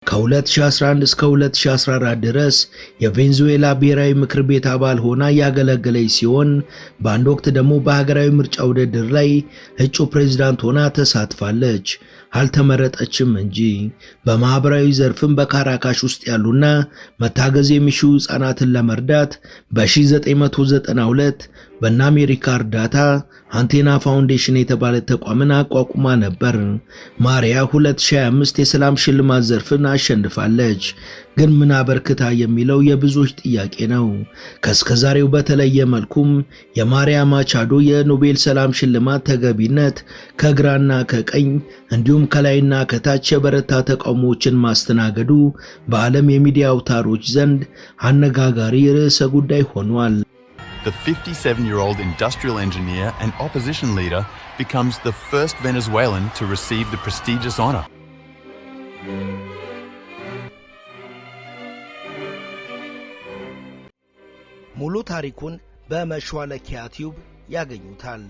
ከ2011 እስከ 2014 ድረስ የቬንዙዌላ ብሔራዊ ምክር ቤት አባል ሆና ያገለገለች ሲሆን በአንድ ወቅት ደግሞ በሀገራዊ ምርጫ ውድድር ላይ እጩ ፕሬዝዳንት ሆና ተሳትፋለች። አልተመረጠችም እንጂ። በማህበራዊ ዘርፍም በካራካሽ ውስጥ ያሉና መታገዝ የሚሹ ህፃናትን ለመርዳት በ1992 በእነ አሜሪካ እርዳታ አንቴና ፋውንዴሽን የተባለ ተቋምን አቋቁማ ነበር። ማሪያ 2025 የሰላም ሽልማት ዘርፍን አሸንፋለች። ግን ምን አበርክታ የሚለው የብዙዎች ጥያቄ ነው። ከስከዛሬው በተለየ መልኩም የማሪያ ማቻዶ የኖቤል ሰላም ሽልማት ተገቢነት ከግራና ከቀኝ እንዲሁም ከላይና ከታች የበረታ ተቃውሞዎችን ማስተናገዱ በዓለም የሚዲያ አውታሮች ዘንድ አነጋጋሪ ርዕሰ ጉዳይ ሆኗል። The 57-year-old industrial engineer and opposition leader becomes the first Venezuelan to receive the prestigious honor. ሙሉ ታሪኩን በመሿለኪያ ቲዩብ ያገኙታል።